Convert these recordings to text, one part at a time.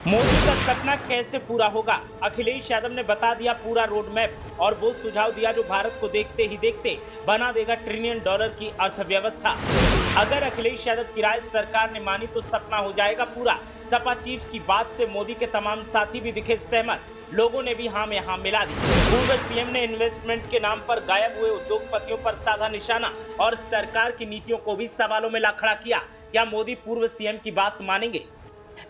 मोदी का सपना कैसे पूरा होगा? अखिलेश यादव ने बता दिया पूरा रोड मैप और वो सुझाव दिया जो भारत को देखते ही देखते बना देगा $1 ट्रिलियन की अर्थव्यवस्था। अगर अखिलेश यादव की राय सरकार ने मानी तो सपना हो जाएगा पूरा। सपा चीफ की बात से मोदी के तमाम साथी भी दिखे सहमत। लोगों ने भी हाँ में हाँ मिला दी। पूर्व सीएम ने इन्वेस्टमेंट के नाम पर गायब हुए उद्योगपतियों पर साधा निशाना और सरकार की नीतियों को भी सवालों में ला खड़ा किया। क्या मोदी पूर्व सीएम की बात मानेंगे?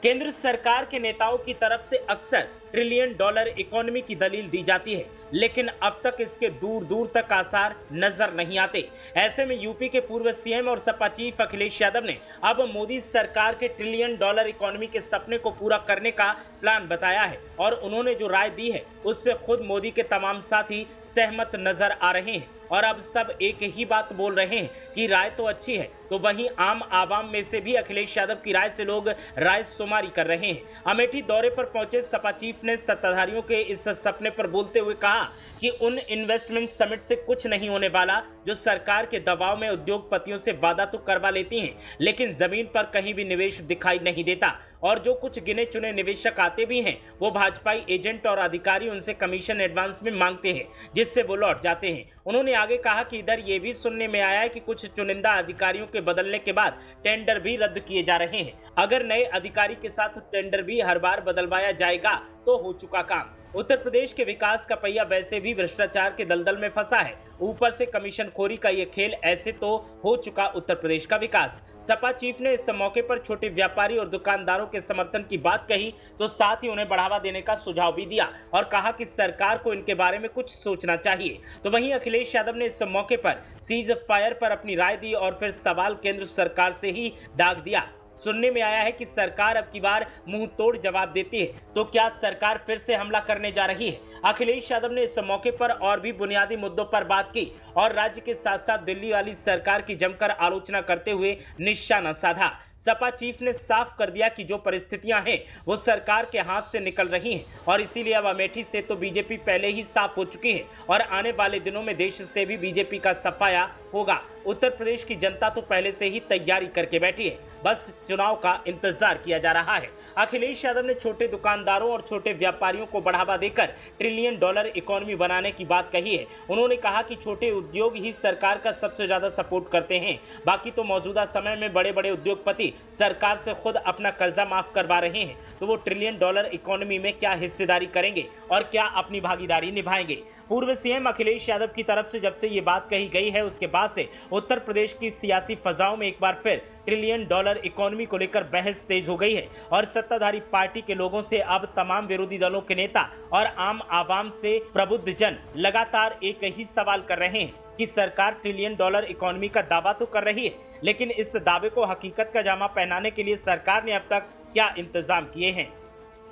केंद्र सरकार के नेताओं की तरफ से अक्सर $1 ट्रिलियन इकोनॉमी की दलील दी जाती है, लेकिन अब तक इसके दूर दूर तक आसार नजर नहीं आते। ऐसे में यूपी के पूर्व सीएम और सपा चीफ अखिलेश यादव ने अब मोदी सरकार के $1 ट्रिलियन इकोनॉमी के सपने को पूरा करने का प्लान बताया है और उन्होंने जो राय दी है उससे खुद मोदी के तमाम साथी सहमत नजर आ रहे हैं और अब सब एक ही बात बोल रहे हैं कि राय तो अच्छी है, तो वहीं आम आवाम में से भी अखिलेश यादव की राय से लोग राय शुमारी कर रहे हैं। अमेठी दौरे पर पहुंचे सपा चीफ ने सत्ताधारियों के इस सपने पर बोलते हुए कहा कि उन इन्वेस्टमेंट समिट से कुछ नहीं होने वाला जो सरकार के दबाव में उद्योगपतियों से वादा तो करवा लेती हैं, लेकिन जमीन पर कहीं भी निवेश दिखाई नहीं देता और जो कुछ गिने चुने निवेशक आते भी हैं वो भाजपाई एजेंट और अधिकारी उनसे कमीशन एडवांस में मांगते हैं, जिससे वो लौट जाते हैं। उन्होंने आगे कहा कि इधर ये भी सुनने में आया है कि कुछ चुनिंदा अधिकारियों के बदलने के बाद टेंडर भी रद्द किए जा रहे हैं। अगर नए अधिकारी के साथ टेंडर भी हर बार बदलवाया जाएगा तो हो चुका काम। उत्तर प्रदेश के विकास का पहिया वैसे भी भ्रष्टाचार के दलदल में फंसा है, ऊपर से कमीशनखोरी का ये खेल, ऐसे तो हो चुका उत्तर प्रदेश का विकास। सपा चीफ ने इस मौके पर छोटे व्यापारी और दुकानदारों के समर्थन की बात कही तो साथ ही उन्हें बढ़ावा देने का सुझाव भी दिया और कहा कि सरकार को इनके बारे में कुछ सोचना चाहिए। तो वहीं अखिलेश यादव ने इस मौके पर सीज फायर पर अपनी राय दी और फिर सवाल केंद्र सरकार से ही दाग दिया। सुनने में आया है कि सरकार अब की बार मुंह तोड़ जवाब देती है, तो क्या सरकार फिर से हमला करने जा रही है? अखिलेश यादव ने इस मौके पर और भी बुनियादी मुद्दों पर बात की और राज्य के साथ साथ दिल्ली वाली सरकार की जमकर आलोचना करते हुए निशाना साधा। सपा चीफ ने साफ कर दिया कि जो परिस्थितियां हैं वो सरकार के हाथ से निकल रही हैं और इसीलिए अब अमेठी से तो बीजेपी पहले ही साफ हो चुकी है और आने वाले दिनों में देश से भी बीजेपी का सफाया होगा। उत्तर प्रदेश की जनता तो पहले से ही तैयारी करके बैठी है, बस चुनाव का इंतजार किया जा रहा है। अखिलेश यादव ने छोटे दुकानदारों और छोटे व्यापारियों को बढ़ावा देकर $1 ट्रिलियन इकोनॉमी बनाने की बात कही है। उन्होंने कहा कि छोटे उद्योग ही सरकार का सबसे ज्यादा सपोर्ट करते हैं, बाकी तो मौजूदा समय में बड़े बड़े उद्योगपति सरकार से खुद अपना कर्जा माफ करवा रहे हैं, तो वो $1 ट्रिलियन इकोनॉमी में क्या हिस्सेदारी करेंगे और क्या अपनी भागीदारी निभाएंगे? पूर्व सीएम अखिलेश यादव की तरफ से जब से ये बात कही गई है उसके बाद से उत्तर प्रदेश की सियासी फजाओं में एक बार फिर $1 ट्रिलियन इकोनॉमी को लेकर बहस तेज हो गई है और सत्ताधारी पार्टी के लोगों से अब तमाम विरोधी दलों के नेता और आम आवाम से प्रबुद्ध जन लगातार एक ही सवाल कर रहे हैं कि सरकार $1 ट्रिलियन इकोनॉमी का दावा तो कर रही है, लेकिन इस दावे को हकीकत का जामा पहनाने के लिए सरकार ने अब तक क्या इंतजाम किए हैं?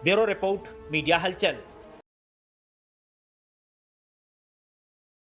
ब्यूरो रिपोर्ट, मीडिया हलचल।